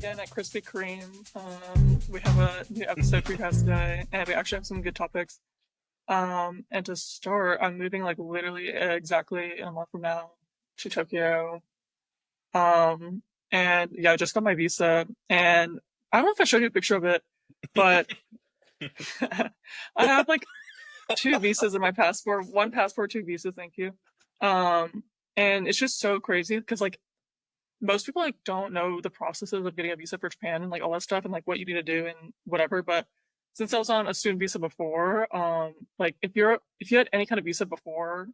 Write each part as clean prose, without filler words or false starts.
again at Krispy Kreme. We have a new episode for you guys today, and we actually have some good topics. And to start, I'm moving like literally exactly a month from now to Tokyo. Um, and yeah, I just got my visa, and I don't know if I showed you a picture of it, but I have like two visas in my passport, one passport, two visas, thank you. Um, and it's just so crazy because like most people like don't know the processes of getting a visa for Japan and like all that stuff and like what you need to do and whatever. But since I was on a student visa before, like if you had any kind of visa before,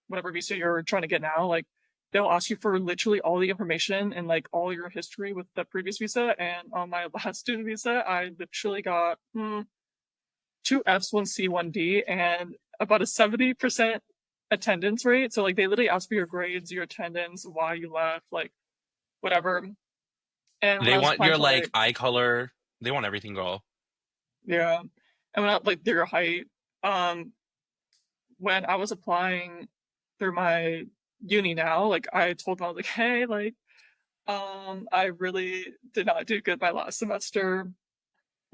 whatever visa you're trying to get now, like they'll ask you for literally all the information and like all your history with the previous visa. And on my last student visa, I literally got two F's, one C, one D, and about a 70% attendance rate. So like they literally ask for your grades, your attendance, why you left, like whatever. And when They I was want applying your to like like, eye color. They want everything, girl. yeah, and when I like their height, um, when I was applying through my uni now, like I told them I was like, hey, like, I really did not do good my last semester.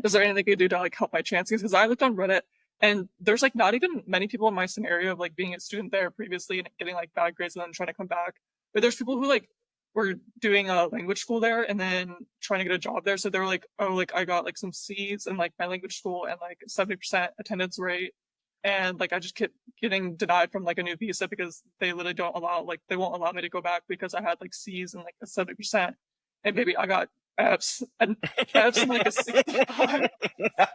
Is there anything they could do to like help my chances? Because I looked on Reddit and there's like not even many people in my scenario of like being a student there previously and getting like bad grades and then trying to come back. But there's people who like were doing a language school there and then trying to get a job there. So they were like, oh, like I got like some C's in like my language school and like 70% attendance rate. And like I just kept getting denied from like a new visa because they literally don't allow like they won't allow me to go back because I had like C's and like a 70%. And maybe I got F's and F's and like a 65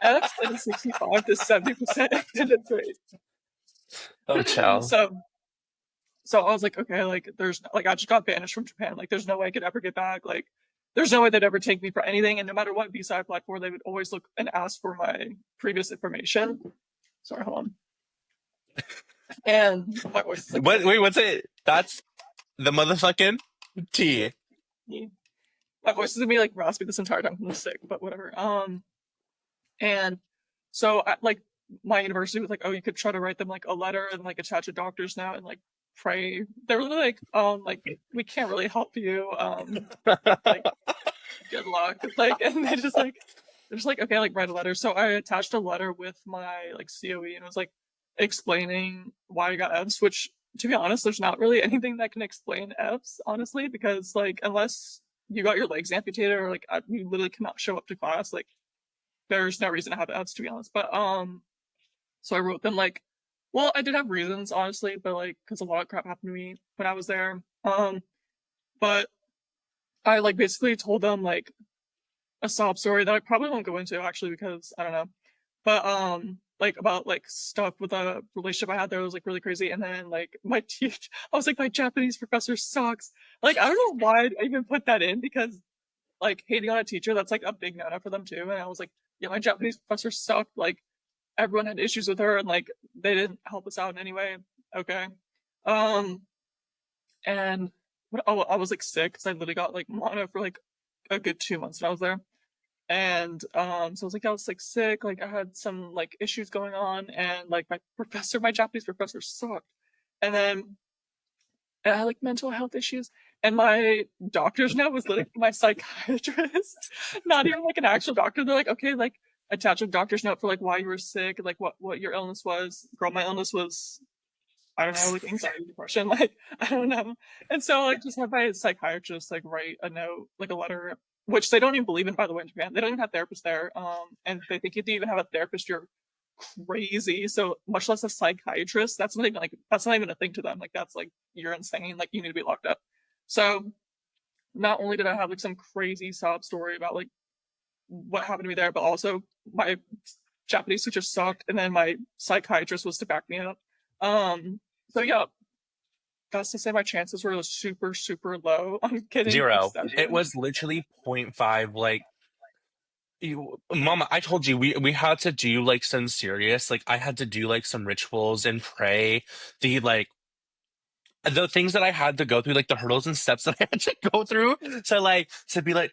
F's and a 65 to 70% attendance rate. Oh, child. So so I was like, okay, like there's like I just got banished from Japan. Like there's no way I could ever get back. Like there's no way they'd ever take me for anything. And no matter what visa I applied for, they would always look and ask for my previous information. Sorry, hold on. And my voice is like What? Wait, crazy. what's it? That's the motherfucking tea. My voice is gonna be like raspy this entire time. I'm sick, but whatever. And so like my university was like, oh, you could try to write them like a letter and like attach a doctor's note and like pray. They were like we can't really help you. Like good luck. Like and they're just like, okay, like write a letter. So I attached a letter with my like COE and it was like explaining why I got F's, which to be honest, there's not really anything that can explain F's, honestly, because like unless you got your legs amputated or like you literally cannot show up to class, like there's no reason to have F's to be honest. But so I wrote them like, well, I did have reasons honestly, but like because a lot of crap happened to me when I was there. But I like basically told them like a sob story that I probably won't go into actually because I don't know. But like about like stuff with a relationship I had there was like really crazy. And then like my teacher I was like, my Japanese professor sucks. Like I don't know why I even put that in because like hating on a teacher, that's like a big no-no for them too. And I was like, yeah, my Japanese professor sucked. Like everyone had issues with her and like they didn't help us out in any way. Okay. Um and what oh I was like sick because I literally got like mono for like a good 2 months when I was there. And so I was like I was like sick, like I had some like issues going on and like my Japanese professor sucked. And then I had like mental health issues. And my doctor's note was literally my psychiatrist, not even like an actual doctor. They're like, okay, like attach a doctor's note for like why you were sick, like what your illness was. Girl, my illness was I don't know, like anxiety, depression, like I don't know. And so like just have my psychiatrist like write a note, like a letter, which they don't even believe in by the way in Japan. They don't even have therapists there. And they think if you even have a therapist, you're crazy. So much less a psychiatrist. That's not even a thing to them. Like that's like you're insane. Like you need to be locked up. So not only did I have like some crazy sob story about like what happened to me there, but also my Japanese teacher sucked, and then my psychiatrist was to back me up. So yeah, that's to say my chances were super super low on getting Zero. It extended. was literally point 0.5. Like, Mama, I told you we had to do like some serious. Like, I had to do like some rituals and pray. The things that I had to go through, like the hurdles and steps that I had to go through to be like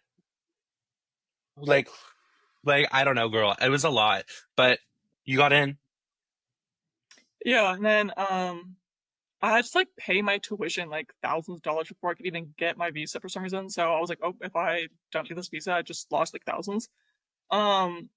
I don't know, girl. It was a lot, but you got in. Yeah, and then I had to like pay my tuition like thousands of dollars before I could even get my visa for some reason. So I was like, oh, if I don't get this visa, I just lost like thousands. Um,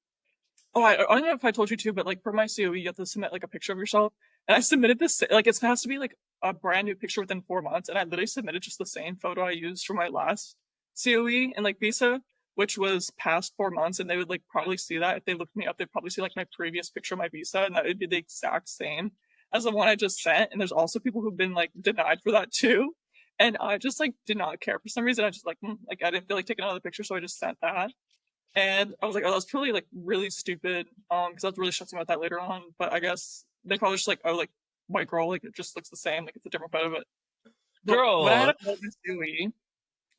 Oh, I don't know if I told you too, but like for my COE, you have to submit like a picture of yourself. And I submitted this, like it has to be like a brand new picture within 4 months. And I literally submitted just the same photo I used for my last COE and like visa, which was past 4 months. And they would like probably see that if they looked me up, they'd probably see like my previous picture of my visa, and that would be the exact same as the one I just sent. And there's also people who've been like denied for that too. And I just like did not care for some reason. I just like I didn't feel like taking another picture, so I just sent that. And I was like, oh, that's probably like really stupid. Because I was really stressing about that later on. But I guess they probably just like, oh, like white girl, like it just looks the same, like it's a different photo. But when I had Girl. to fill out my COE,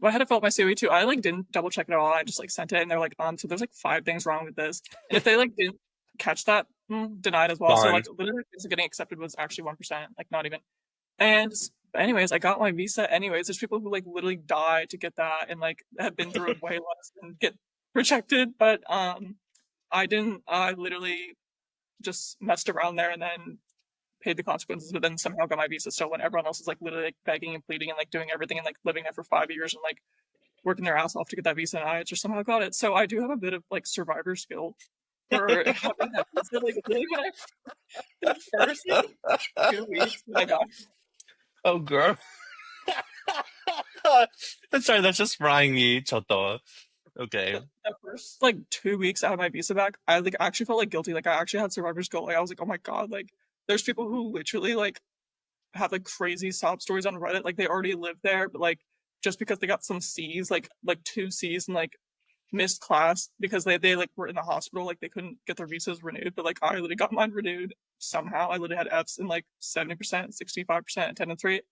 when I had to fill out my COE too, I like didn't double check it all. I just like sent it, and they're like, so there's like 5 things wrong with this. And if they like didn't catch that, denied as well. So Gone. like literally, getting accepted was actually 1%, like not even. And anyways, I got my visa anyways. There's people who like literally die to get that and like have been through it way less and get rejected. But I didn't. I literally just messed around there and then paid the consequences, but then somehow got my visa still when everyone else is like literally like begging and pleading and like doing everything and like living there for 5 years and like working their ass off to get that visa, and I just somehow got it. So I do have a bit of like survivor skill for having that visa. Like really when I the first like 2 weeks when I got Oh, girl. I'm sorry, that's just frying me, Choto. Okay. the first like 2 weeks out of my visa back, I like actually felt like guilty. Like I actually had survivor's guilt. Like I was like, oh my god, like there's people who literally like have like crazy sob stories on Reddit. Like they already live there, but like just because they got some C's, like 2 C's and like missed class because they like were in the hospital, like they couldn't get their visas renewed. But like I literally got mine renewed somehow. I literally had F's in like 70%, 65% attendance rate.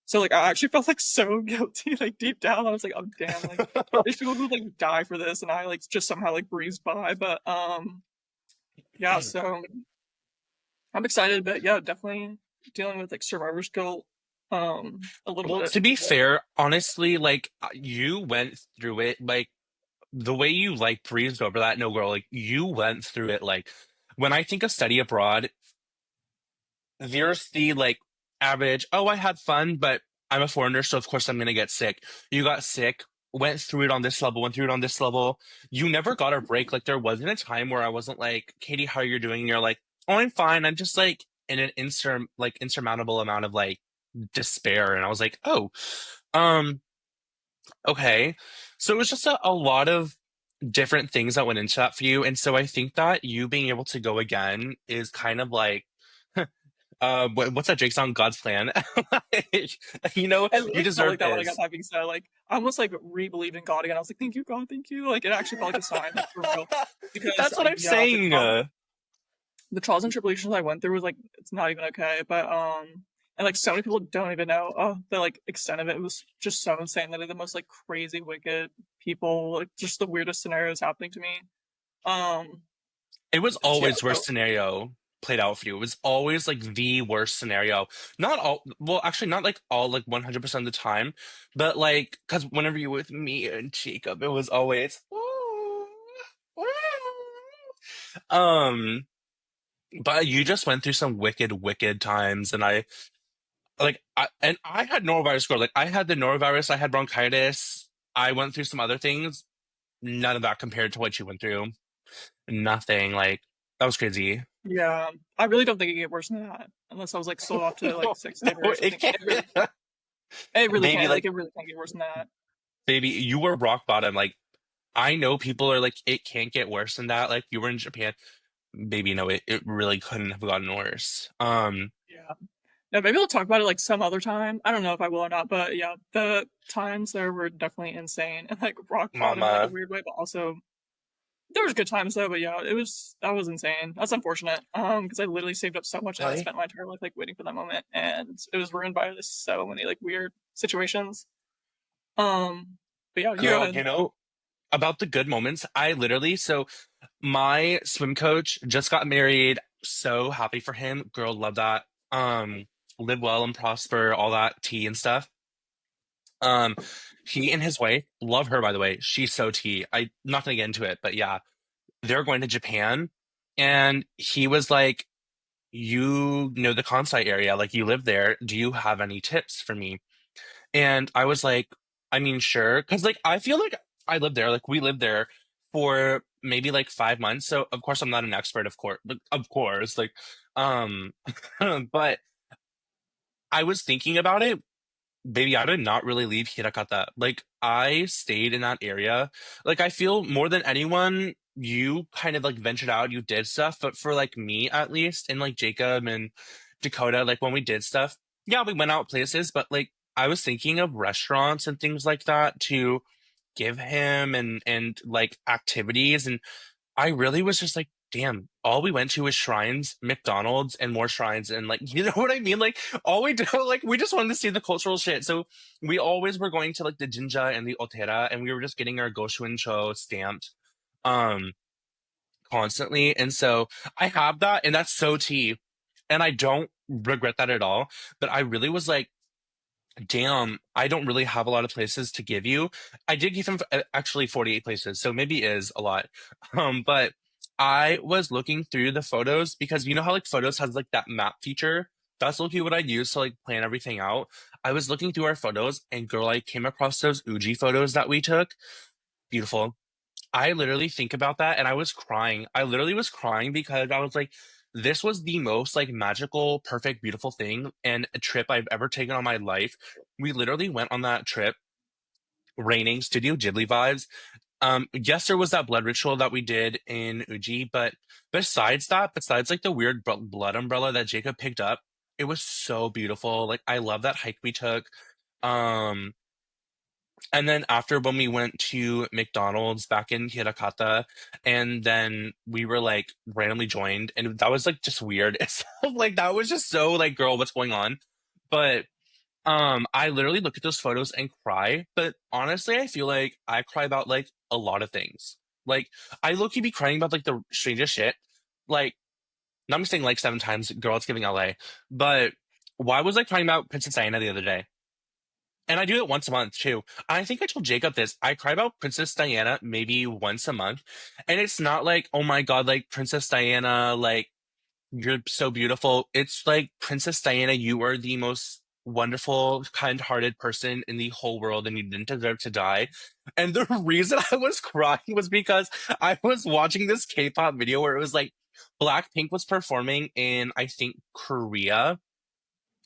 So like I actually felt like so guilty, like deep down. I was like, oh damn, like there's people who like die for this and I like just somehow like breezed by. But yeah, so I'm excited, but yeah, definitely dealing with like survivor's guilt a little Well, bit. to be fair, honestly, like you went through it, like the way you like breezed over that, no girl, like you went through it. Like when I think of study abroad, there's the like average, oh, I had fun, but I'm a foreigner, so of course I'm gonna get sick. You got sick, went through it on this level, went through it on this level. You never got a break. Like there wasn't a time where I wasn't like, Katie, how are you doing? And you're like, oh, I'm fine. I'm just like in an insurmountable amount of like despair. And I was like, oh, um, okay. So it was just a lot of different things that went into that for you. And so I think that you being able to go again is kind of like what's that Drake song? God's plan. Like, I you literally felt deserve like that when I got this. that visa. Like I almost like re-believed in God again. I was like, "Thank you, God, thank you." Like it actually felt like a sign, like for real. Because That's what I'm yeah, saying. the trials and tribulations I went through was like it's not even okay. But and like so many people don't even know the like extent of it. It was just so insane. That are the most like crazy, wicked people. Like just the weirdest scenarios happening to me. Um, It was yeah. always So worst scenario played out for you. It was always like the worst scenario. Not all, well, actually, not like all like 100% of the time, but like, because whenever you were with me and Jacob, it was always, "Ooh, ooh." But you just went through some wicked, wicked times, and I had norovirus girl. Like I had the norovirus, I had bronchitis, I went through some other things. None of that compared to what you went through. Nothing. Like that was crazy. yeah, I really don't think it could get worse than that unless I was like sold off to like No, sex no, slavery or it something. can't. It really can't. It really Baby, can't. Like like, it really can't get worse than that. baby, you were rock bottom. Like, I know people are like, it can't get worse than that. Like, you were in Japan. Baby, no, it really couldn't have gotten worse. Yeah. Yeah, maybe we'll talk about it like some other time. I don't know if I will or not, but yeah, the times there were definitely insane and like rock bottom in like a Mama. weird way, but also there was good times though. But yeah, it was that was insane. That's unfortunate. Because I literally saved up so much and I Really? spent my entire life like waiting for that moment, and it was ruined by this so many like weird situations. But yeah, you go Girl, ahead. about the good moments, I literally, so my swim coach just got married. So happy for him. Girl, love that. Live well and prosper, all that tea and stuff. Um, he and his wife, love her by the way. She's so tea. I'm not gonna get into it, but yeah, they're going to Japan. And he was like, you know the Kansai area, like you live there. Do you have any tips for me? And I was like, I mean, sure. Because, like, I feel like I lived there, like, we lived there for maybe like 5 months. So, of course, I'm not an expert, of course, like, um, but I was thinking about it. Baby, I did not really leave Hirakata. Like, I stayed in that area. Like, I feel more than anyone, you kind of like ventured out, you did stuff. But for like me, at least, and like Jacob and Dakota, like when we did stuff, yeah, we went out places, but like I was thinking of restaurants and things like that to give him and like activities. And I really was just like, damn, all we went to was shrines, McDonald's, and more shrines. And like, you know what I mean? Like, all we do, like, we just wanted to see the cultural shit. So we always were going to like the Jinja and the Otera, and we were just getting our Goshuin stamped um constantly. And so I have that, and that's so tea. And I don't regret that at all. But I really was like, damn, I don't really have a lot of places to give you. I did give him actually 48 places, so maybe is a lot. But I was looking through the photos because you know how like photos has like that map feature? That's looking what I use to like plan everything out. I was looking through our photos and girl, I came across those Uji photos that we took. Beautiful. I literally think about that and I was crying. I literally was crying because I was like, this was the most like magical, perfect, beautiful thing and a trip I've ever taken on my life. We literally went on that trip, raining, Studio Ghibli vibes. Yes, there was that blood ritual that we did in Uji, but besides that, besides like the weird blood umbrella that Jacob picked up, it was so beautiful. Like I love that hike we took. Um, and then after when we went to McDonald's back in Hirakata, and then we were like randomly joined, and that was like just weird. It's like that was just so like, girl, what's going on? But I literally look at those photos and cry. But honestly, I feel like I cry about like a lot of things. Like I low-key be crying about like the strangest shit. Like, not me saying like 7 times, girl, it's giving LA. But why was I crying about Princess Diana the other day? And I do it once a month too. I think I told Jacob this. I cry about Princess Diana maybe once a month. And it's not like, oh my God, like Princess Diana, like you're so beautiful. It's like, Princess Diana, you are the most wonderful, kind-hearted person in the whole world, and you didn't deserve to die. And the reason I was crying was because I was watching this K-pop video where it was like Blackpink was performing in, I think, Korea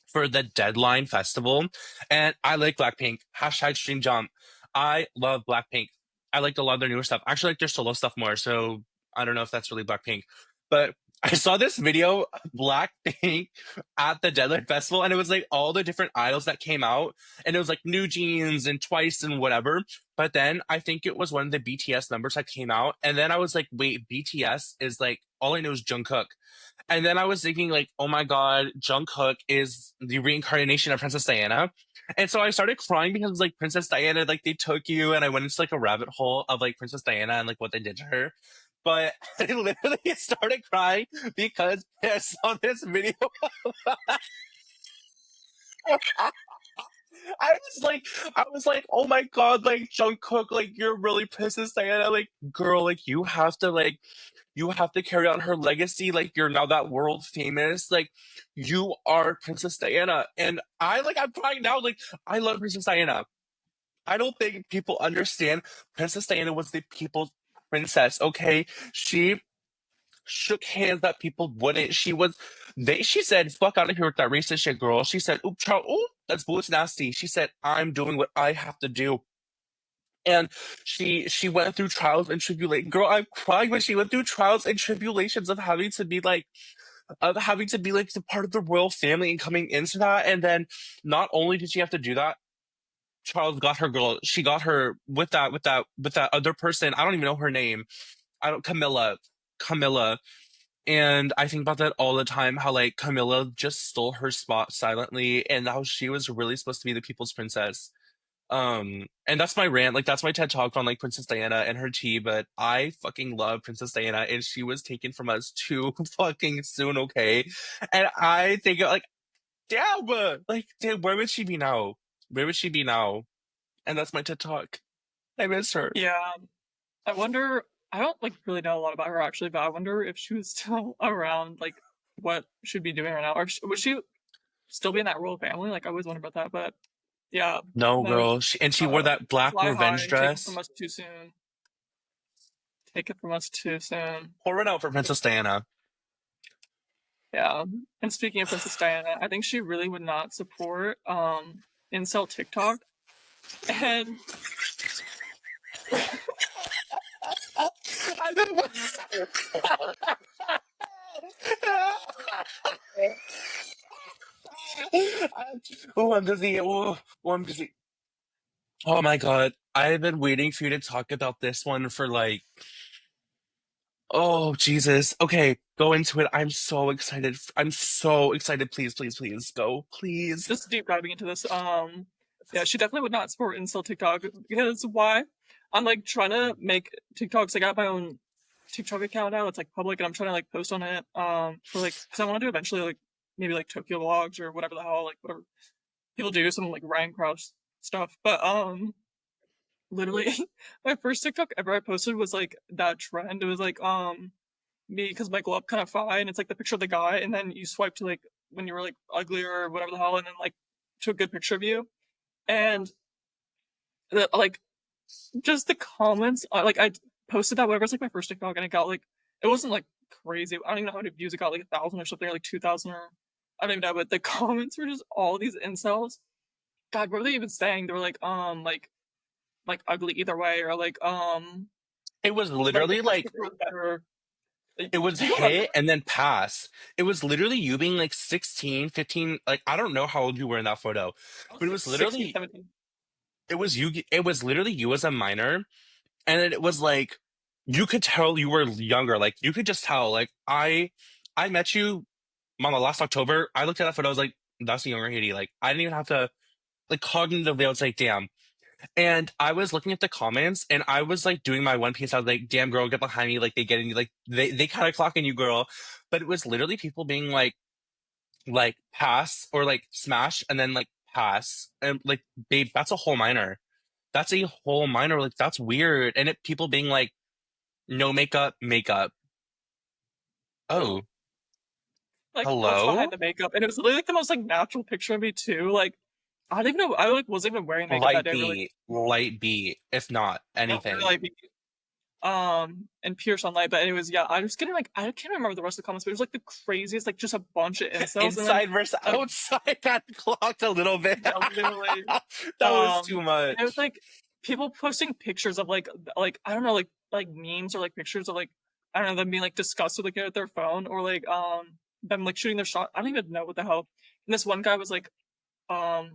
for the Deadline Festival. And I like Blackpink. Hashtag stream jump. I love Blackpink. I liked a lot of their newer stuff. I actually like their solo stuff more. So I don't know if that's really Blackpink. But I saw this video of Blackpink at the Deadline Festival, and it was like all the different idols that came out, and it was like New Jeans and Twice and whatever. But then I think it was one of the BTS members that came out, and then I was like, wait, BTS is like all I know is Jungkook. And then I was thinking, like, oh my God, Jungkook is the reincarnation of Princess Diana. And so I started crying because, like, Princess Diana, like, they took you, and I went into, like, a rabbit hole of, like, Princess Diana and, like, what they did to her. But I literally started crying because I saw this video. I was like, oh my God, like, Jungkook, like, you're really Princess Diana. Like, girl, like, you have to carry on her legacy. Like you're now that world famous. Like you are Princess Diana. And I'm crying now. Like I love Princess Diana. I don't think people understand Princess Diana was the people's princess. Okay. She shook hands that people wouldn't. She said, fuck out of here with that racist shit, girl. She said, oop, oop, that's bullets nasty. She said, I'm doing what I have to do. And she went through trials and tribulations. Girl, I'm crying when she went through trials and tribulations of having to be like the part of the royal family and coming into that. And then not only did she have to do that, Charles got her girl. She got her with that other person. I don't even know her name. I don't Camilla. And I think about that all the time. How like Camilla just stole her spot silently, and how she was really supposed to be the people's princess. And that's my rant. Like that's my TED talk on like Princess Diana and her tea. But I fucking love Princess Diana, and she was taken from us too fucking soon. Okay, and I think like, damn, like, damn, where would she be now? Where would she be now? And that's my TED talk. I miss her. Yeah, I wonder. I don't like really know a lot about her actually, but I wonder if she was still around, like what she'd be doing right now. Or would she still be in that royal family? Like I always wonder about that. But yeah, No, no, girl. And she wore that black fly revenge high, take it from dress. us too soon. Take it from us too soon. Pour it out for Princess Diana. Yeah. And speaking of Princess Diana, I think she really would not support incel TikTok. And Oh, I'm busy. Oh, I'm busy. Oh my God. I've been waiting for you to talk about this one for like, oh, Jesus. Okay, go into it. I'm so excited. I'm so excited. Please, please, please go. Please. just deep diving into this, yeah, she definitely would not support incel TikTok because why? I'm like trying to make TikToks. I got my own TikTok account now. It's like public, and I'm trying to like post on it, for like because I want to do eventually like maybe like Tokyo vlogs or whatever the hell, like whatever people do, some like Ryan Krauss stuff. But literally, my first TikTok ever I posted was like that trend. It was like me because my glow up kind of fine. It's like the picture of the guy, and then you swipe to like when you were like ugly or whatever the hell, and then like to a good picture of you. And like just the comments, like I posted that whatever. It's like my first TikTok, and it got like it wasn't like crazy. I don't even know how many views it got, like 1,000 or something, or like 2,000 or I don't even know. But the comments were just all these incels. God, what were they even saying? They were like ugly either way, or It was like the literally first like, picture was better. it was Do you remember? hit and then pass. It was literally you being like 16, 15. Like, I don't know how old you were in that photo, I was but it like was 16, literally, 17. it was you. It was literally you as a minor. And it was like, you could tell you were younger. Like, you could just tell. Like, I met you, Mama, last October. I looked at that photo. I was like, that's a younger Haiti. Like, I didn't even have to, like, cognitively, I was like, damn. And I was looking at the comments and I was like doing my One Piece. I was like, damn girl, get behind me. Like they get in you, like they kind of clocking you, girl. But it was literally people being like pass or like smash and then like pass. And like, babe, that's a whole minor. That's a whole minor. Like that's weird. And it people being like, no makeup, makeup. Oh, Oh, like what's behind hello? the makeup? And it was literally like the most like natural picture of me too. Like I don't even know. I like wasn't even wearing makeup that day. Really, Light B, if not not anything. really. And pure sunlight. But anyways, yeah, I was getting like I can't remember the rest of the comments, but it was like the craziest, like just a bunch of incels, and then Inside versus uh, outside got clocked a little bit. yeah, literally. That was too And it was much. like people posting pictures of like I don't know like memes or like pictures of like I don't know them being like disgusted looking at their phone or like them like shooting their shot. I don't even know what the hell. And this one guy was like um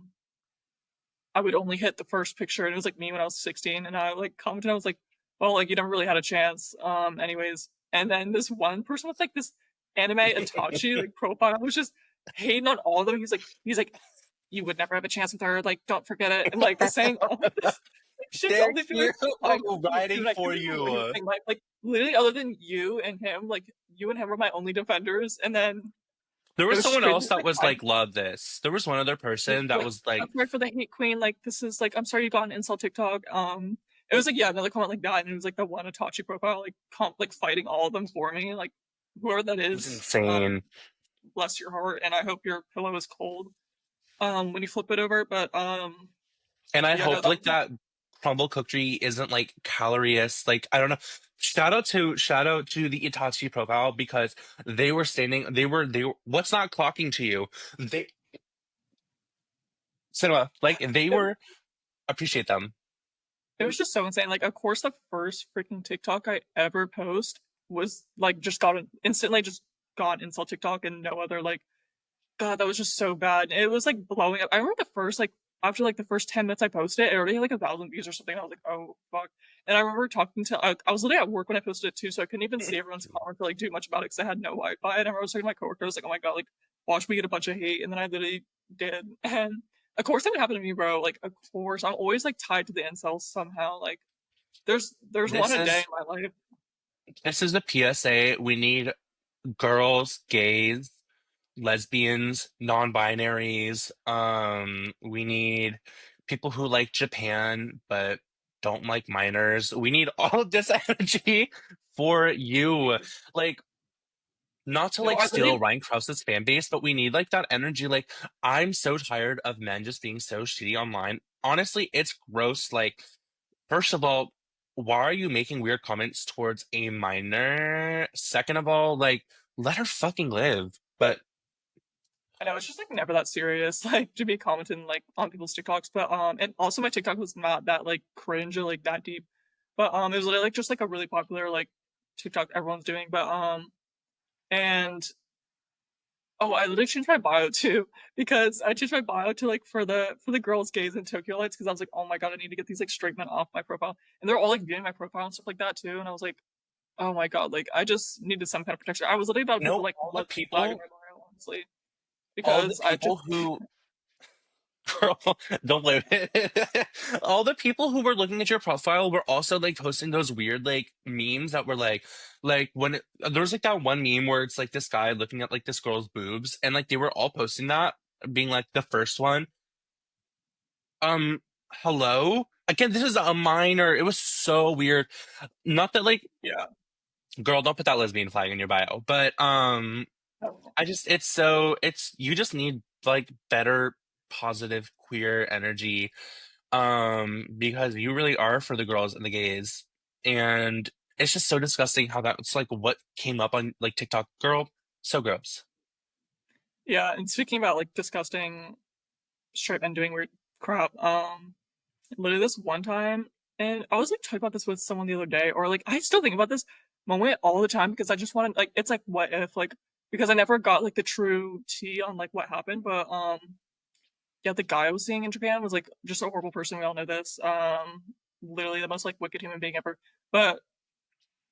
I would only hit the first picture, and it was like me when I was 16, and I like commented, I was like, well, like you never really had a chance. Anyways. And then this one person with like this anime Itachi like profile was just hating on all of them. He's like, you would never have a chance with her, like, don't forget it. And like saying all of this like, shit to They're all these people. here I riding dude, I for can't remember what he was you. saying. Like literally other than you and him, like you and him were my only defenders. And then There it was was just someone crazy. else Just, that like was like, love this. There was one other person that like was like, I'm sorry for the hate queen. Like this is like I'm sorry you got an insult TikTok. It was like yeah another comment like that, and it was like the one Itachi profile like like fighting all of them for me. Like whoever that it was is, insane. bless your heart, and I hope your pillow is cold when you flip it over. But And I yeah no hope that like was like that crumble cookie isn't like calorious. Like, I don't know. Shout out to the Itachi profile because they were what's not clocking to you? They cinema. Like they it, were appreciate them. it was just so insane. Like of course the first freaking TikTok I ever post was like just got an instantly just got insult TikTok and no other like God, that was just so bad. It was like blowing up. I remember the first like after like the first 10 minutes I posted it, it already had like 1,000 views or something. I was like, oh fuck. And I remember talking to I was literally at work when I posted it too, so I couldn't even see everyone's comments or like do much about it because I had no Wi-Fi. And I remember I was talking to my coworker, I was like, oh my god, like watch me get a bunch of hate, and then I literally did. And of course that would happen to me, bro. Like of course, I'm always like tied to the incels somehow. Like there's one This a day in is my life. this is the PSA. We need girls, gays, lesbians, non-binaries. We need people who like Japan but don't like minors. We need all of this energy for you. Like, not to No, like I steal literally, Ryan Krause's fan base, but we need like that energy. Like, I'm so tired of men just being so shitty online. Honestly, it's gross. Like, first of all, why are you making weird comments towards a minor? Second of all, like, let her fucking live. But I know it's just like never that serious, like to be commenting like on people's TikToks. But and also my TikTok was not that like cringe or like that deep. But it was literally like just like a really popular like TikTok everyone's doing. But and oh, I literally changed my bio too because I changed my bio to like for the girls, gays, and Tokyo lights because I was like, oh my god, I need to get these like straight men off my profile, and they're all like viewing my profile and stuff like that too, and I was like, oh my god, like I just needed some kind of protection. I was literally about to you put the know, like blood flag in my bio, honestly, all the because I just people who girl, don't live it. All the people who were looking at your profile were also like posting those weird like memes that were like there was like that one meme where it's like this guy looking at like this girl's boobs, and like they were all posting that, being like the first one. Um, hello? Again, this is a minor. It was so weird. Not that like, yeah. girl, don't put that lesbian flag in your bio, but Oh. I just it's so it's you just need like better positive queer energy, because you really are for the girls and the gays, and it's just so disgusting how that's like what came up on like TikTok. Girl, so gross. Yeah, and speaking about like disgusting straight men doing weird crap, literally this one time, and I was like talking about this with someone the other day, or like I still think about this moment all the time because I just want to like it's like what if like because I never got like the true tea on like what happened, but yeah, the guy I was seeing in Japan was like just a horrible person. We all know this. Literally the most like wicked human being ever. But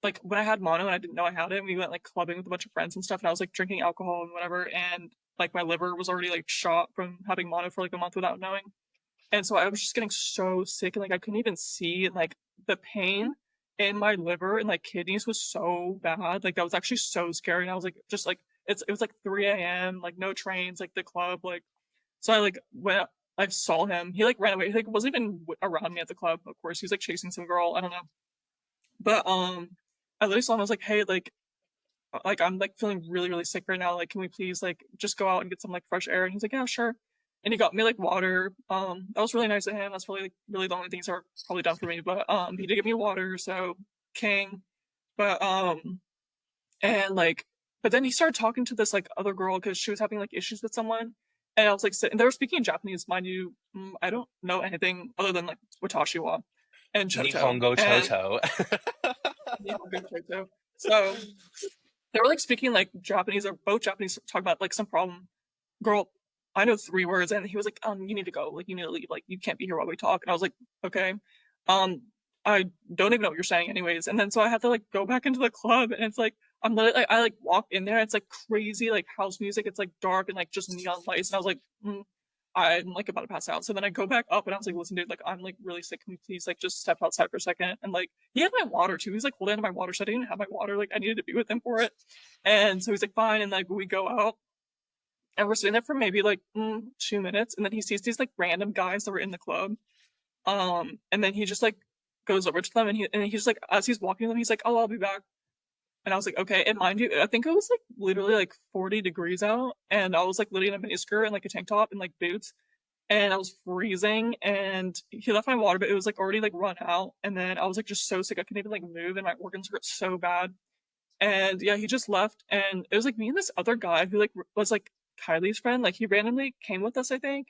like when I had mono and I didn't know I had it, we went like clubbing with a bunch of friends and stuff, and I was like drinking alcohol and whatever, and like my liver was already like shot from having mono for like a month without knowing. And so I was just getting so sick and like I couldn't even see and like the pain in my liver and like kidneys was so bad. Like that was actually so scary. And I was like just like it was like 3 a.m., like no trains, like the club, like so I like went I saw him. He like ran away. He like wasn't even around me at the club, of course. He was like chasing some girl. I don't know. But I literally saw him. I was like, hey, like I'm like feeling really really sick right now. Like, can we please like just go out and get some like fresh air? And he's like, yeah, sure. And he got me like water. That was really nice of him. That's probably like really the only things that are probably done for me. But he did give me water, so king. But and like, but then he started talking to this like other girl because she was having like issues with someone. And I was like, and they were speaking in Japanese, mind you. I don't know anything other than like Watashi wa and Choto Nihongo and Choto. Nihongo Choto. So they were like speaking like Japanese or both Japanese talking about like some problem. Girl, I know 3 words, and he was like, you need to go, like you need to leave, like you can't be here while we talk. And I was like, okay, um, I don't even know what you're saying, anyways. And then so I had to like go back into the club, and it's like I'm literally like I like walk in there, it's like crazy like house music, it's like dark and like just neon lights, and I was like, I'm like about to pass out. So then I go back up and I was like, listen, dude, like I'm like really sick. Can you please like just step outside for a second? And like he had my water too. He's like holding on to my water, so I didn't have my water. Like I needed to be with him for it. And so he's like, fine. And like we go out and we're sitting there for maybe like 2 minutes, and then he sees these like random guys that were in the club. And then he just like goes over to them, and he's just like as he's walking to them, he's like, oh, I'll be back. And I was like, okay. And mind you, I think it was like literally like 40 degrees out, and I was like literally in a miniskirt and like a tank top and like boots, and I was freezing. And he left my water, but it was like already like run out. And then I was like just so sick I couldn't even like move, and my organs hurt so bad. And yeah, he just left, and it was like me and this other guy who like was like Kylie's friend. Like he randomly came with us, I think,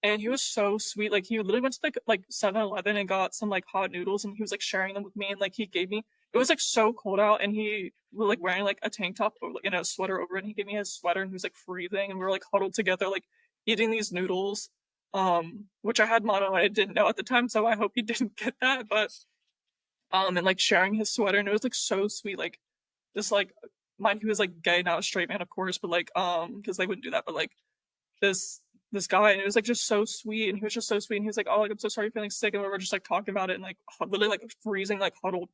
and he was so sweet. Like he literally went to like 7-Eleven and got some like hot noodles, and he was like sharing them with me, and like he gave me. It was like so cold out, and he was like wearing like a tank top or, a sweater over it, and he gave me his sweater, and he was like freezing, and we were like huddled together, like eating these noodles. Which I had mono and I didn't know at the time, so I hope he didn't get that. But and like sharing his sweater, and it was like so sweet. Like this like mind he was like gay, not a straight man, of course, but like because they wouldn't do that, but like this this guy, and it was like just so sweet, and he was just so sweet, and he was like, oh, like I'm so sorry you're feeling sick, and we were just like talking about it, and like literally like freezing, like huddled.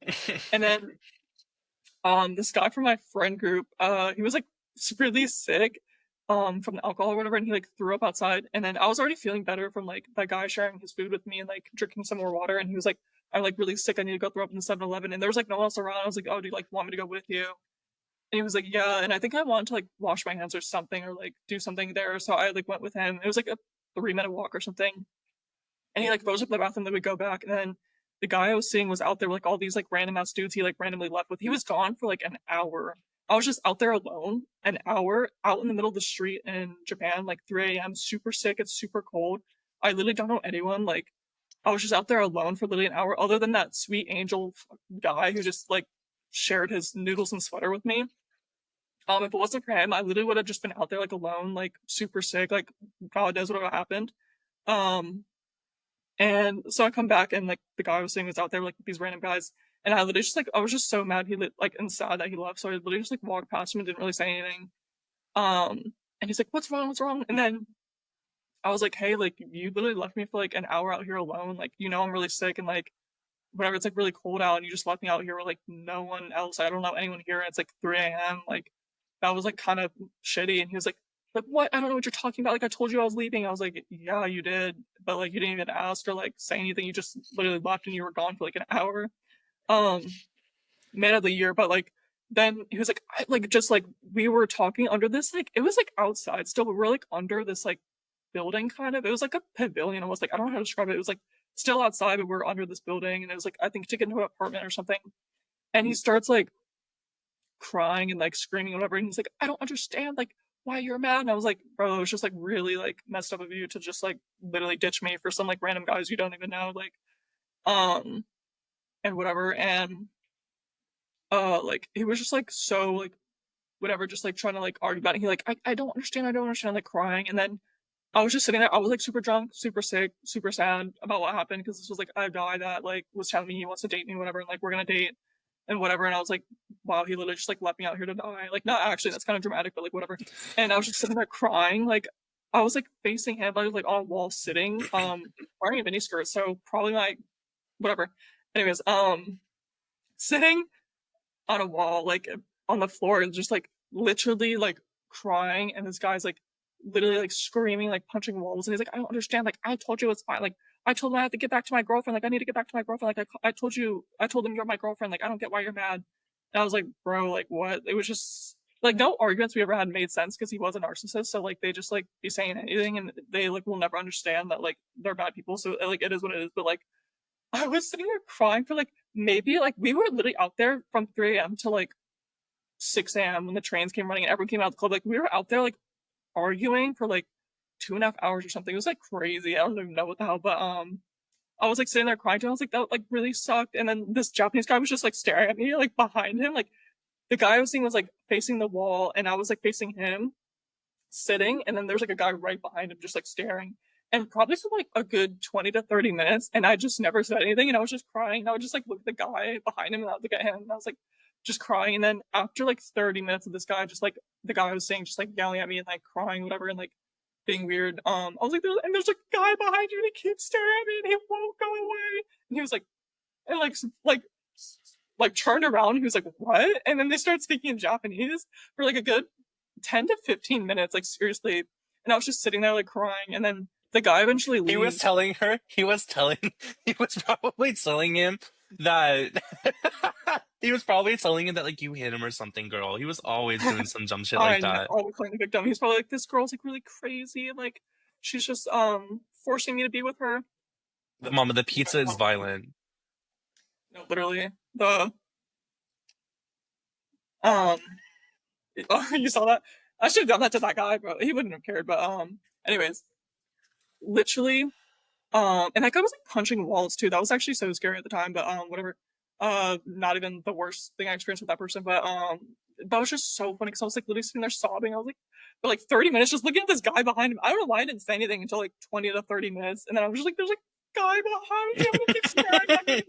And then this guy from my friend group, he was like really sick from the alcohol or whatever, and he like threw up outside. And then I was already feeling better from like that guy sharing his food with me and like drinking some more water, and he was like, I'm like really sick, I need to go throw up in the 7-Eleven. And there was like no one else around. I was like, oh, do you like want me to go with you? And he was like, yeah. And I think I wanted to like wash my hands or something or like do something there. So I like went with him. It was like a 3 minute walk or something. And he like goes up to the bathroom, then we go back. And then the guy I was seeing was out there with like all these like random ass dudes he like randomly left with. He was gone for like an hour. I was just out there alone, an hour out in the middle of the street in Japan, like 3 a.m., super sick, it's super cold. I literally don't know anyone. Like, I was just out there alone for literally an hour, other than that sweet angel guy who just like shared his noodles and sweater with me. If it wasn't for him, I literally would have just been out there like alone, like super sick, like God knows what would have happened. Um, and so I come back and like the guy I was seeing was out there like these random guys, and I literally just like I was just so mad like and sad that he left. So I literally just like walked past him and didn't really say anything. Um, and he's like, "What's wrong? What's wrong?" And then I was like, "Hey, like you literally left me for like an hour out here alone. Like you know I'm really sick and like whatever. It's like really cold out, and you just left me out here with like no one else. I don't know anyone here. And it's like 3 a.m. Like that was like kind of shitty." And he was like what? I don't know what you're talking about. Like I told you I was leaving. I was like, yeah, you did, but like you didn't even ask or like say anything. You just literally left and you were gone for like an hour. Um, Man of the year, but like then he was like, like just like we were talking under this like it was like outside still, but we're like under this like building kind of. It was like a pavilion almost. Like I don't know how to describe it. It was like still outside, but we're under this building, and it was like I think to get into an apartment or something. And he starts like crying and like screaming or whatever, and he's like, I don't understand like why you're mad. And I was like, bro, it was just like really like messed up of you to just like literally ditch me for some like random guys you don't even know, like um and whatever. And like he was just like so like whatever, just like trying to like argue about it. He like I don't understand, I don't understand, like crying. And then I was just sitting there. I was like super drunk, super sick, super sad about what happened because this was like a guy that like was telling me he wants to date me, whatever, and like we're gonna date and whatever. And I was like, wow, he literally just like left me out here to die. Like, not actually, that's kind of dramatic, but like whatever. And I was just sitting there crying. Like, I was like facing him, but I was like on a wall sitting, wearing a mini skirt, so probably like whatever. Anyways, sitting on a wall, like on the floor, and just like literally like crying. And this guy's like literally like screaming, like punching walls. And he's like, I don't understand. Like, I told you it's fine. Like, I told him I have to get back to my girlfriend. Like, I need to get back to my girlfriend. Like, I told you, I told him you're my girlfriend. Like, I don't get why you're mad. And I was like, bro, like, what? It was just like no arguments we ever had made sense because he was a narcissist. So like, they just like be saying anything, and they like will never understand that like they're bad people. So like, it is what it is. But like, I was sitting there crying for like maybe like we were literally out there from 3 a.m. to like 6 a.m. when the trains came running and everyone came out of the club. Like we were out there like arguing for like 2.5 hours or something. It was like crazy. I don't even know what the hell, but I was like sitting there crying too. I was like, that like really sucked. And then this Japanese guy was just like staring at me like behind him. Like the guy I was seeing was like facing the wall, and I was like facing him sitting, and then there's like a guy right behind him just like staring. And probably for like a good 20 to 30 minutes, and I just never said anything, and I was just crying. And I would just like look at the guy behind him, and I would look at him, and I was like just crying. And then after like 30 minutes of this guy just like the guy I was saying just like yelling at me and like crying, whatever, and like being weird, I was like, there's a guy behind you and he keeps staring at me and he won't go away. And he was like, and like turned around, he was like, what? And then they started speaking in Japanese for like a good 10 to 15 minutes, like seriously. And I was just sitting there like crying. And then the guy eventually He was leaves. telling her, he was probably telling him that, he was probably telling him that, like, you hit him or something, girl. He was always doing some dumb shit like I know, that. always playing the victim. He's probably like, this girl's like really crazy and like she's just forcing me to be with her. Mama, the pizza is violent. No, literally. The um oh, you saw that? I should have done that to that guy, but he wouldn't have cared. But anyways, literally, and that guy was like punching walls too. That was actually so scary at the time, but whatever. Not even the worst thing I experienced with that person, but that was just so funny because I was like literally sitting there sobbing. I was like for like 30 minutes just looking at this guy behind him. I don't know why I didn't say anything until like 20 to 30 minutes, and then I was just like, there's like a guy behind me, and he keeps staring at me.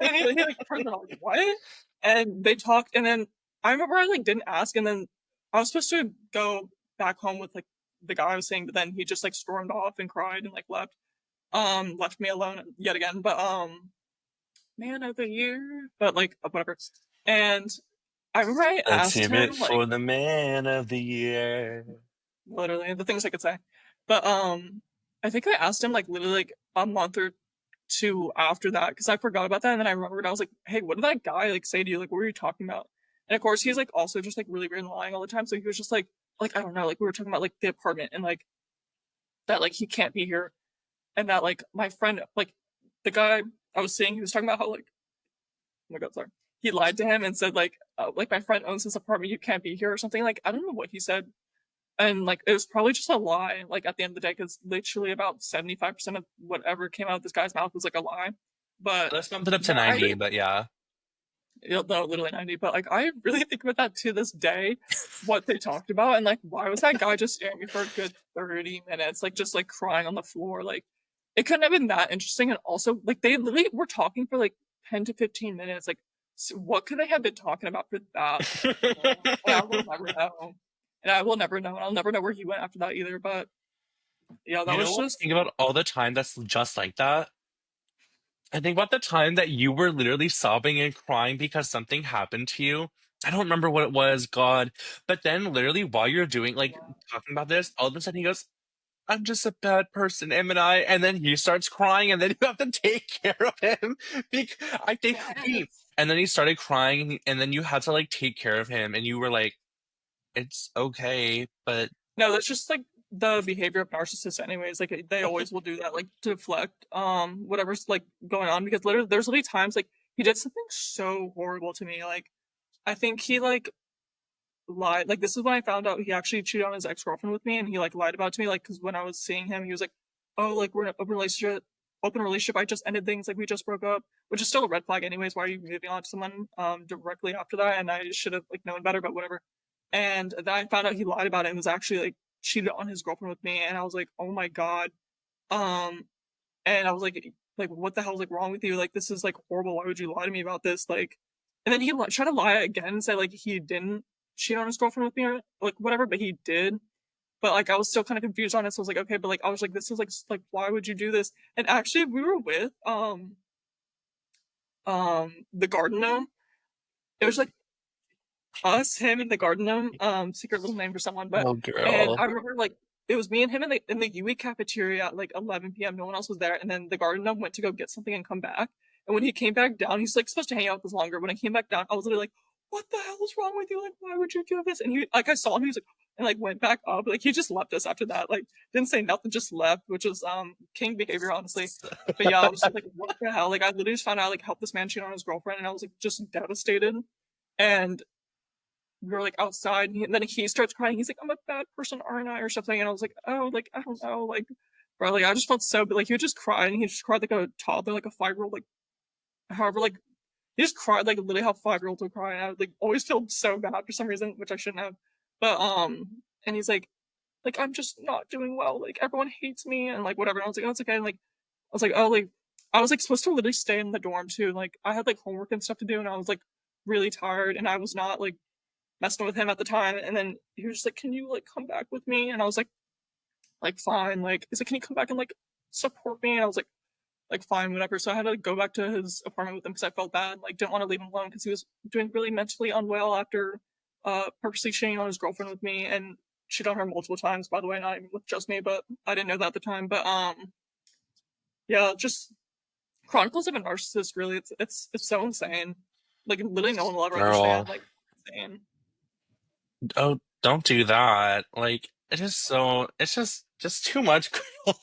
And he like turns around like, what? And they talked, and then I remember I like didn't ask, and then I was supposed to go back home with like the guy I was seeing, but then he just like stormed off and cried and like left me alone yet again. But man of the year, but like whatever. And I remember I Let's asked hear him it like for the man of the year. literally the things I could say, but I think I asked him like literally like a month or two after that because I forgot about that, and then I remembered. I was like, hey, what did that guy like say to you? Like, what were you talking about? And of course, he's like also just like really weird and lying all the time. So he was just like I don't know, like we were talking about like the apartment and like that like he can't be here and that like my friend like the guy I was seeing, he was talking about how like oh my god, sorry, he lied to him and said like my friend owns this apartment, you can't be here or something. Like I don't know what he said, and like it was probably just a lie. Like at the end of the day, because literally about 75% of whatever came out of this guy's mouth was like a lie. But Let's bump it up to yeah, I 90, really but yeah. no, literally 90. But like I really think about that to this day, what they talked about, and like why was that guy just staring at me for a good 30 minutes, like just like crying on the floor? Like it couldn't have been that interesting. And also like they literally were talking for like 10 to 15 minutes. Like what could they have been talking about for that long? And I will never know. And I will never know. And I'll never know where he went after that either. But yeah, that You know was what I just think about all the time that's just like that? I think about the time that you were literally sobbing and crying because something happened to you. I don't remember what it was, God. But then literally while you're doing like talking about this, all of a sudden he goes, I'm just a bad person, am I? And then he starts crying, and then you have to take care of him. I think wait. yes. And then he started crying, and then you had to like take care of him, and you were like, "It's okay," but No, that's just like the behavior of narcissists anyways. Like they always will do that, like to deflect whatever's like going on because literally there's literally times like he did something so horrible to me. Like I think he like lied. Like this is when I found out he actually cheated on his ex-girlfriend with me and he like lied about it to me, like because when I was seeing him, he was like, oh, like we're in an open relationship. I just ended things, like we just broke up, which is still a red flag anyways. Why are you moving on to someone directly after that? And I should have like known better, but whatever. And then I found out he lied about it and was actually like cheated on his girlfriend with me, and I was like, oh my god. Um, and I was like what the hell's like wrong with you? Like this is like horrible. Why would you lie to me about this? Like, and then he tried to lie again and say like he didn't cheat on his girlfriend with me or like whatever, but he did. But like I was still kind of confused on it, so I was like, okay, but like I was like, this is like why would you do this? And actually, we were with the garden gnome. It was like us, him, and the garden gnome. Secret little name for someone, but oh, and I girl. remember like it was me and him in the UE cafeteria at like 11 p.m. No one else was there, and then the garden gnome went to go get something and come back. And when he came back down, he's like supposed to hang out with us longer. When I came back down, I was literally like, "What the hell is wrong with you? Like, why would you do this?" And he like I saw him, he was like, and like went back up. Like he just left us after that. Like didn't say nothing, just left, which is king behavior honestly. But yeah, I was just like, what the hell? Like I literally just found out like help this man cheat on his girlfriend, and I was like just devastated. And we were like outside, and then he starts crying. He's like, "I'm a bad person, aren't I?" or something. And I was like, "Oh, like I don't know, like, bro, like I just felt so, but like he would just cry, and he just cried like a toddler, like a 5 year old, like however, like he just cried like literally how 5 year olds would cry. And I would like always feel so bad for some reason, which I shouldn't have. But and he's like I'm just not doing well. Like everyone hates me, and like whatever. And I was like, oh, it's okay. And like I was like, oh, like I was like supposed to literally stay in the dorm too. Like I had like homework and stuff to do, and I was like really tired, and I was not like messing with him at the time. And then he was just like, "Can you like come back with me?" And I was like fine. Like he's like, "Can you come back and like support me?" And I was like fine, whatever. So I had to like, go back to his apartment with him because I felt bad. Like didn't want to leave him alone because he was doing really mentally unwell after purposely cheating on his girlfriend with me and cheated on her multiple times. By the way, not even with just me, but I didn't know that at the time. But yeah, just Chronicles of a Narcissist. Really, it's so insane. Like literally, no one will ever Girl. understand. Like insane. Oh, don't do that. Like, it is so, it's just too much, girl.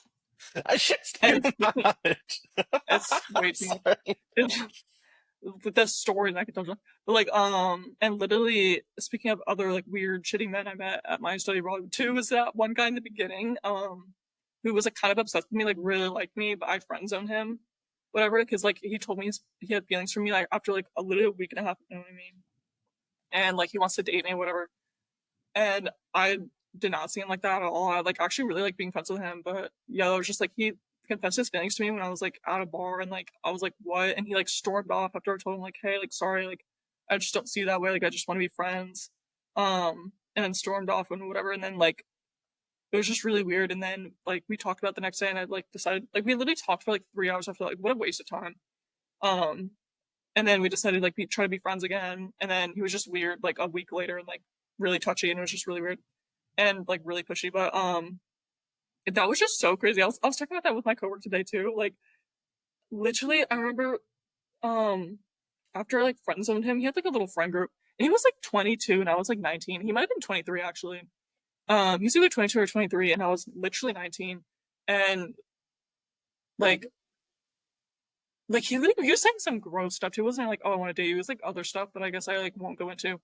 It's just too It's much. it's way too much. Sorry. It's, with the story that I could touch on. But like and literally speaking of other like weird shitty men I met at my study abroad too, was that one guy in the beginning, who was like kind of obsessed with me, like really liked me, but I friend zoned him. Whatever, because like he told me he had feelings for me like after like a little week and a half, you know what I mean? And like he wants to date me, whatever. And I did not see him like that at all. I like actually really like being friends with him, but yeah, it was just like he confessed his feelings to me when I was like at a bar, and like I was like, what? And he like stormed off after I told him like, hey, like sorry, like I just don't see you that way, like I just want to be friends. And then stormed off and whatever, and then like it was just really weird. And then like we talked about the next day, and I like decided like we literally talked for like 3 hours after, like what a waste of time. Um, and then we decided like we try to be friends again, and then he was just weird like a week later and like really touchy, and it was just really weird and like really pushy. But that was just so crazy. I was talking about that with my coworker today too. Like literally, I remember um after I like friend zoned him, he had like a little friend group, he was like 22 and I was like 19. He might have been 23 actually. He's either 22 or 23, and I was literally 19. And like, he was saying some gross stuff too. It wasn't like, oh, I want to date you. It was like other stuff that I guess I like won't go into.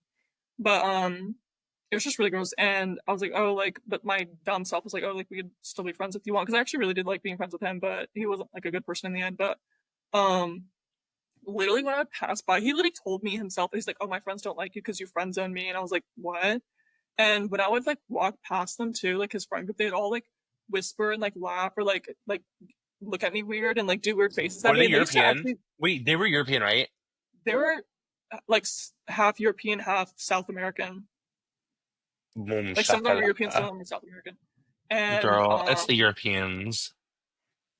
But it was just really gross. And I was like, oh, like, but my dumb self was like, oh, like we could still be friends if you want, because I actually really did like being friends with him, but he wasn't like a good person in the end. But um, literally when I would pass by, he literally told me himself, he's like, oh, my friends don't like you because you friend zone me, and I was like, what? And when I would like walk past them too, like his friend group, they'd all like whisper and like laugh or like look at me weird and like do weird faces at Were me. they And they used to European? actually, Wait, they were European, right? they were like half European, half South American. Boom, Like some of them were European, some shakalaka. of them were South American. And Girl, it's the Europeans.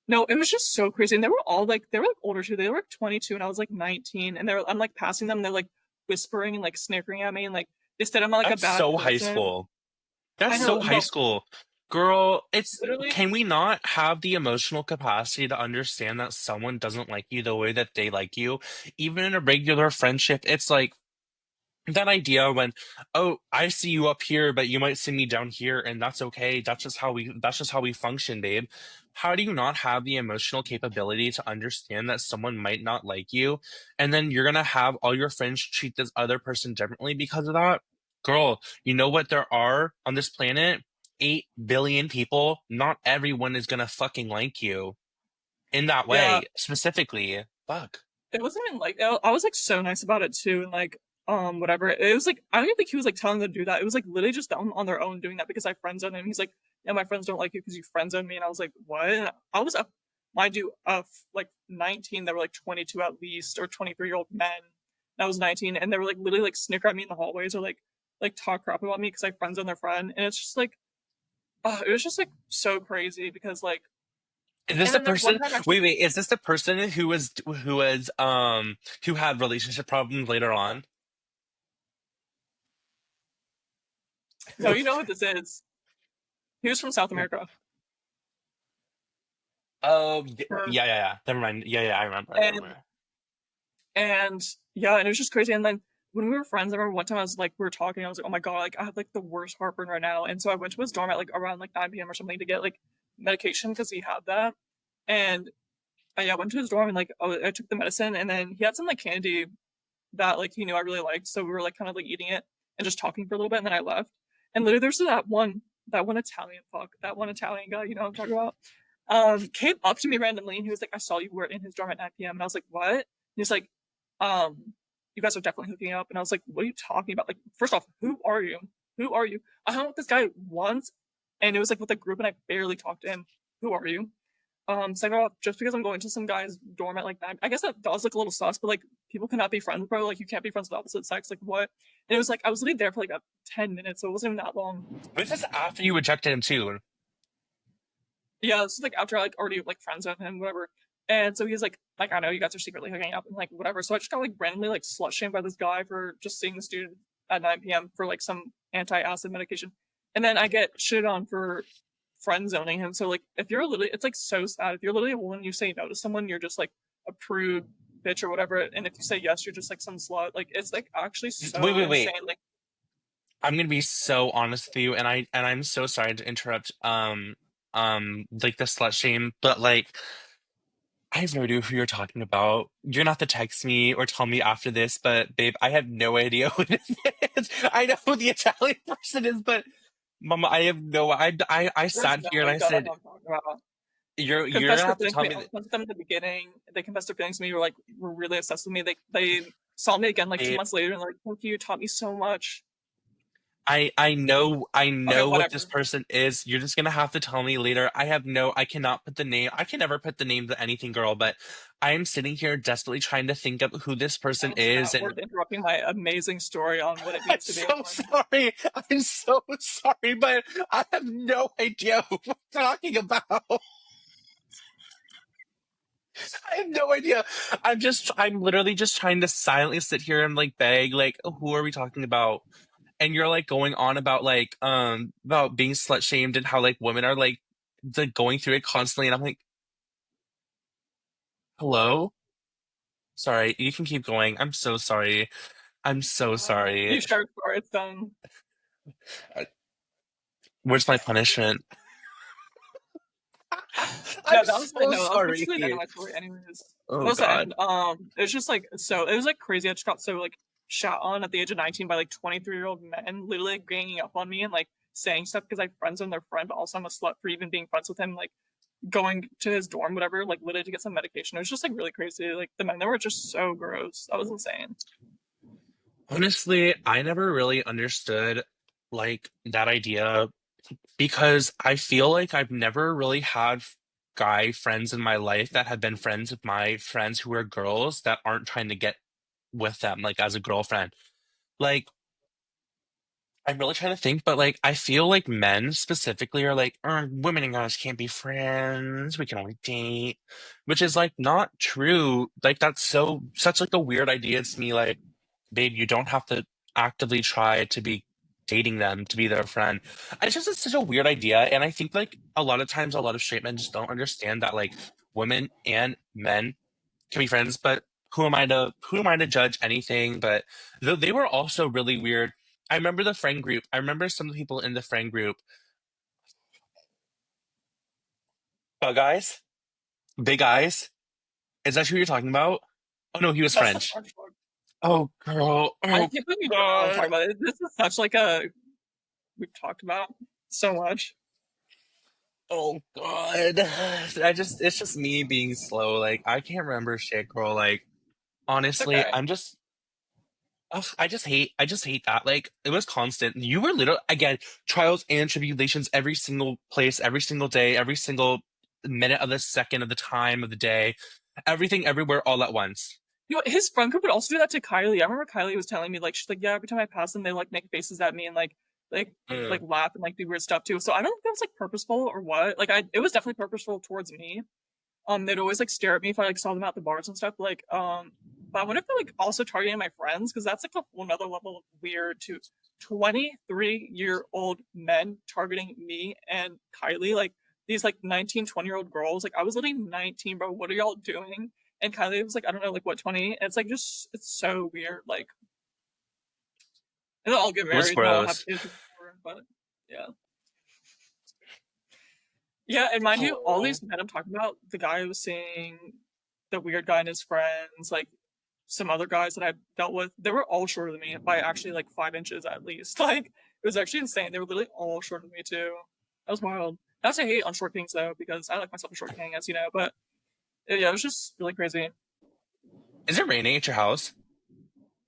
no, it was just so crazy. And they were all like they were like older too. They were like 22 and I was like 19. And I'm like passing them, and they're like whispering and like snickering at me, and like they said I'm like a That's bad so high person. school. I That's so know, high but school. Girl, it's literally, can we not have the emotional capacity to understand that someone doesn't like you the way that they like you? Even in a regular friendship, it's like that idea when, oh, I see you up here, but you might see me down here, and that's okay. That's just how we function, babe. How do you not have the emotional capability to understand that someone might not like you, and then you're gonna have all your friends treat this other person differently because of that? Girl, you know what there are on this planet? 8 billion people. Not everyone is gonna fucking like you in that yeah. way, specifically. Fuck. It wasn't even like I was like so nice about it too, and like whatever. It was like I don't even think he was like telling them to do that. It was like literally just them on their own doing that because I friend zoned him. He's like, yeah, my friends don't like you because you friend zoned me, and I was like, what? And I was up, mind you, like 19. They were like 22 at least, or 23-year-old men. And I was 19, and they were like literally like snicker at me in the hallways or like talk crap about me because I friend zoned their friend, and it's just like, it was just like so crazy because like, Is this and the then there's one person? time actually. Wait. Is this the person who had relationship problems later on? No, you know what this is. He was from South America. Oh, Um, yeah. Never mind. Yeah. I and remember. And yeah, and it was just crazy. And then when we were friends, I remember one time I was like, we were talking, I was like, oh my God, like I have like the worst heartburn right now. And so I went to his dorm at like around like 9 p.m. or something to get like medication because he had that. And yeah, I went to his dorm and like I took the medicine, and then he had some like candy that like he knew I really liked. So we were like kind of like eating it and just talking for a little bit, and then I left. And literally there's that one Italian fuck, that one Italian guy, you know what I'm talking about? Came up to me randomly and he was like, I saw you were in his dorm at 9 p.m. And I was like, what? And he's like, you guys are definitely hooking up. And I was like, what are you talking about? Like, first off, who are you? Who are you? I hung out with this guy once, and it was like with a group, and I barely talked to him. Who are you? Second off, just because I'm going to some guy's dorm at like 9, I guess that does look a little sus, but like people cannot be friends, bro. Like you can't be friends with opposite sex. Like what? And it was like I was literally there for like 10 minutes, so it wasn't even that long. This is after you rejected him too. Yeah, this is like after I like already like friends with him, whatever. And so he's like I know you guys are secretly hooking up and like whatever. So I just got like randomly like slut shamed by this guy for just seeing this dude at 9 p.m. for like some anti-acid medication. And then I get shit on for friend zoning him. So like if you're literally, it's like so sad. If you're literally a woman, you say no to someone, you're just like a prude bitch or whatever. And if you say yes, you're just like some slut. Like it's like actually so Wait. insane. Like I'm gonna be so honest with you, and I'm so sorry to interrupt. Like the slut shame, but like I have no idea who you're talking about. You're not to text me or tell me after this, but babe, I have no idea who this is. I know who the Italian person is, but Mama, I have no. I there's sat no here and I idea said, what I'm talking about. you're Confess gonna their have to feelings tell to me. me I was that, friends with them in the beginning. They confessed their feelings to me. Were really obsessed with me. They saw me again like two babe. months later and like, thank you, you taught me so much. I Okay, know what this whatever. person is. You're just gonna have to tell me later. I cannot put the name. I can never put the name to anything, girl. But I am sitting here desperately trying to think of who this person It's is, not and worth interrupting my amazing story on what it I'm means to be a so woman. sorry. I'm so sorry, but I have no idea who we're talking about. I have no idea. I'm literally just trying to silently sit here and like beg, like, oh, who are we talking about? And you're like going on about being slut shamed and how like women are like going through it constantly, and I'm like, hello? Sorry, you can keep going. I'm so sorry. I'm so sorry. You sharp for it, then. Where's my punishment? I'm No, that was so no, that was sorry. basically the end of my story. Anyways, that Oh was the God. end. It was just like so. It was like crazy. I just got so like shot on at the age of 19 by like 23-year-old men, literally like, ganging up on me and like saying stuff because I friends with their friend, but also I'm a slut for even being friends with him. Like going to his dorm, whatever, like literally to get some medication. It was just like really crazy. Like the men, they were just so gross. That was insane. Honestly, I never really understood like that idea because I feel like I've never really had guy friends in my life that have been friends with my friends who are girls that aren't trying to get with them like as a girlfriend. Like I'm really trying to think, but like I feel like men specifically are like, women and guys can't be friends. We can only date, which is like not true. Like that's so such like a weird idea to me. Like, babe, you don't have to actively try to be dating them to be their friend. It's just it's such a weird idea, and I think like a lot of times a lot of straight men just don't understand that like women and men can be friends, but who am I to judge anything? But they were also really weird. I remember the friend group. I remember some of the people in the friend group. But guys, big eyes. Is that who you're talking about? Oh no, he was That's such French. harsh work. Oh girl. I Oh can't believe you don't know what I'm talking god. about. This is such like a we've talked about so much. Oh god. It's just me being slow. Like I can't remember shit, girl. Like It's honestly, okay. I'm just ugh, I just hate that. Like it was constant. You were literally again trials and tribulations every single place, every single day, every single minute of the second of the time of the day, everything, everywhere, all at once. You know, his friend group would also do that to Kylie. I remember Kylie was telling me like she's like, yeah, every time I pass them, they like make faces at me and like Mm. laugh and like do weird stuff too. So I don't know if that was like purposeful or what. Like it was definitely purposeful towards me. They'd always like stare at me if I like saw them at the bars and stuff. But I wonder if they're like also targeting my friends because that's like a whole another level of weird to 23-year-old men targeting me and Kylie, like these like 19, 20-year-old girls. Like I was literally 19, bro. What are y'all doing? And Kylie was like, I don't know, like what, 20? And it's like just it's so weird. Like and they'll all get It was married and all have gross. kids, but yeah. Yeah, and mind you, all Oh. these men I'm talking about, the guy I was seeing, the weird guy and his friends, like some other guys that I dealt with, they were all shorter than me by actually like 5 inches at least. Like it was actually insane. They were literally all shorter than me too. That was wild. That's a hate on short kings though, because I like myself a short king, as you know. But yeah, it was just really crazy. Is it raining at your house?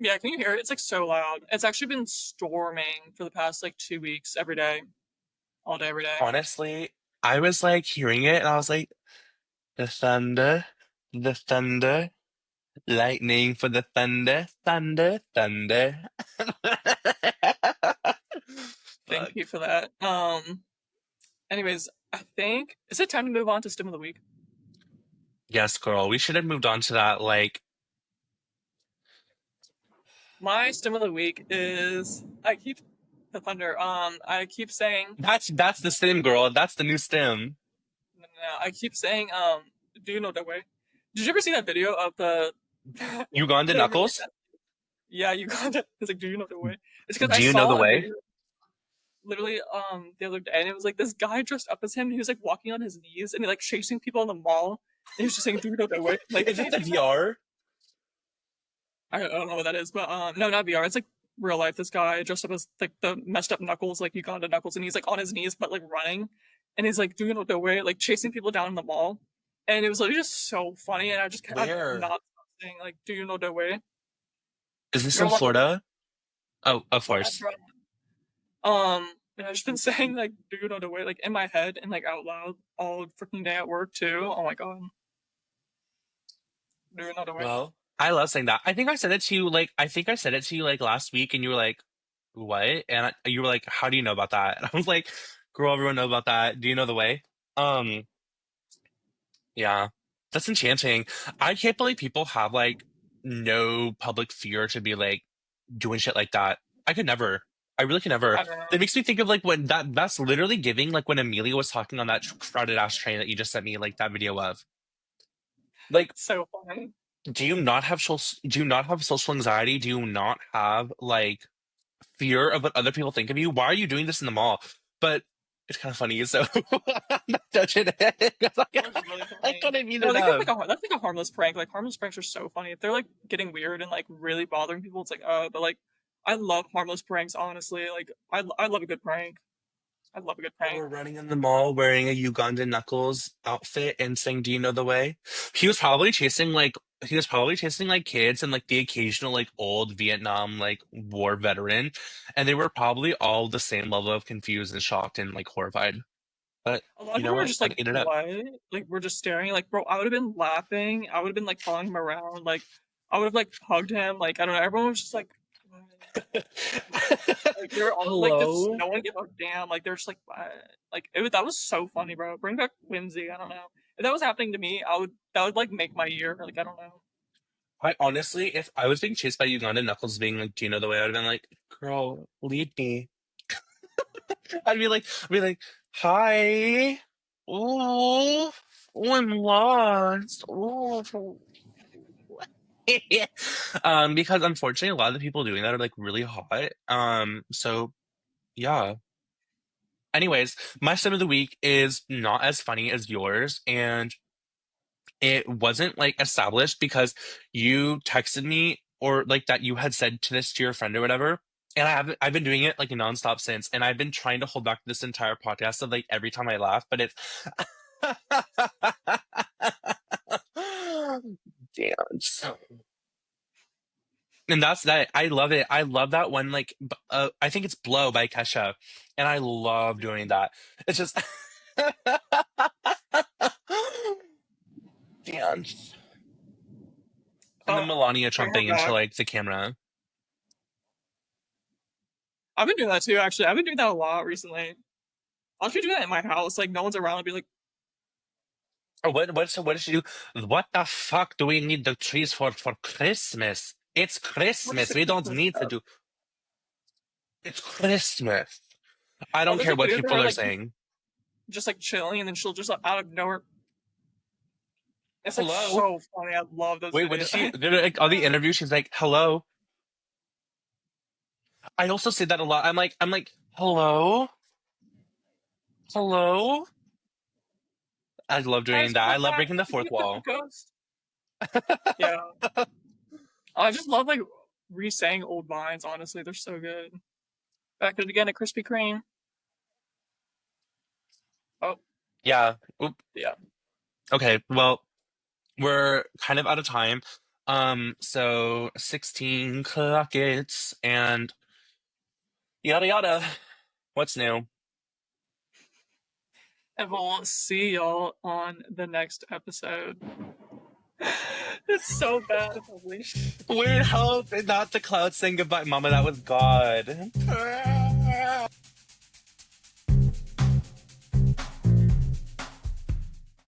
Yeah, can you hear it? It's like so loud. It's actually been storming for the past like 2 weeks, every day, all day, every day. Honestly, I was like hearing it and I was like, the thunder, lightning for the thunder, thunder, thunder. Thank Fuck. you for that. Anyways, I think is it time to move on to stim of the week? Yes, girl. We should have moved on to that. Like, My stim of the week is I keep the thunder. I keep saying that's the stem, girl. That's the new stem. no, no, no, I keep saying do you know that way? Did you ever see that video of the Uganda the really Knuckles. yeah, you got it. It's like do you know the way? It's because I Do you know the saw a way? video literally the other day and it was like this guy dressed up as him and he was like walking on his knees and he like chasing people in the mall and he was just saying do you know that way? Like Is have that you the seen that? VR? I don't know what that is, but no, not VR. It's like real life. This guy dressed up as like the messed up Knuckles, like Uganda Knuckles, and he's like on his knees but like running, and he's like doing it the way, like chasing people down in the mall, and it was literally just so funny, and I just kept Where? not saying like, "Do you know the way?" Is this You're in gonna watch Florida? Oh, of yeah, course. bro. And I've just been saying like, "Do you know the way?" like in my head and like out loud all freaking day at work too. Oh my god, do you know the way? Well, I love saying that. I think I said it to you like last week and you were like, "What?" And you were like, "How do you know about that?" And I was like, "Girl, everyone know about that. Do you know the way?" Um, yeah. That's enchanting. I can't believe people have like no public fear to be like doing shit like that. I could never. I really could never. I don't know. That makes me think of like when that's literally giving like when Amelia was talking on that crowded ass train that you just sent me like that video of. Like It's so funny. do you not have social anxiety? Do you not have like fear of what other people think of you? Why are you doing this in the mall? But it's kind of funny, so I'm not judging it. That was really I funny. couldn't meet No, I it think that's up. like that's like a harmless prank. Like harmless pranks are so funny. If they're like getting weird and like really bothering people, it's like but like I love harmless pranks. Honestly, like I love a good prank. I love a good Or prank. we're running in the mall wearing a Ugandan Knuckles outfit and saying, "Do you know the way?" He was probably chasing like he was probably chasing like kids and like the occasional like old Vietnam like war veteran, and they were probably all the same level of confused and shocked and like horrified. But A lot of you know people are what? just Gotta like, eat it up. what? Like we're just staring. Like, bro, I would have been laughing. I would have been like following him around. Like, I would have like hugged him. Like, I don't know. Everyone was just like, what? Like they're all like, just Hello. no one gave a damn. Like they're just like, what? Like that was so funny, bro. Bring back whimsy. I don't know. If that was happening to me, that would like make my year. Like I don't know. I honestly, if I was being chased by Uganda Knuckles being like, "Do you know the way?" I'd have been like, "Girl, lead me." I'd be like, "Hi, ooh, I'm lost." Ooh. Because unfortunately, a lot of the people doing that are like really hot. So yeah. Anyways, my sim of the week is not as funny as yours, and it wasn't like established because you texted me or like that you had said to this to your friend or whatever. And I've been doing it like nonstop since, and I've been trying to hold back this entire podcast of like every time I laugh, but it's damn. And that's that. I love it. I love that one. Like, I think it's "Blow" by Kesha, and I love doing that. It's just dance, and then Melania Bring her jumping into back. like the camera. I've been doing that too. Actually, I've been doing that a lot recently. I'll just be doing that in my house. Like no one's around. I'll be like, Or what did she do? What the fuck do we need the trees for Christmas? It's we're just Christmas. sitting We in don't Christmas need to stuff. do. It's Christmas. I Oh, don't there's care like what videos of people her are like saying. just like chilling, and then she'll just like, out of nowhere. It's like Hello. so funny. I love those Wait, what did videos. she? Like on the interview, she's like, "Hello." I also say that a lot. I'm like, "Hello, hello." I love doing Guys, that. I come love back. breaking the Can we fourth get the wall. ghost? Yeah, I just love like re-saying old lines. Honestly, they're so good. Back at it again at Krispy Kreme. Oh, Yeah. Oop. yeah. Okay. Well, we're kind of out of time. So 16 clockets and yada yada. What's new? And we'll see y'all on the next episode. It's so bad. Holy shit. Weird hope and not the clouds saying goodbye. Mama, that was God.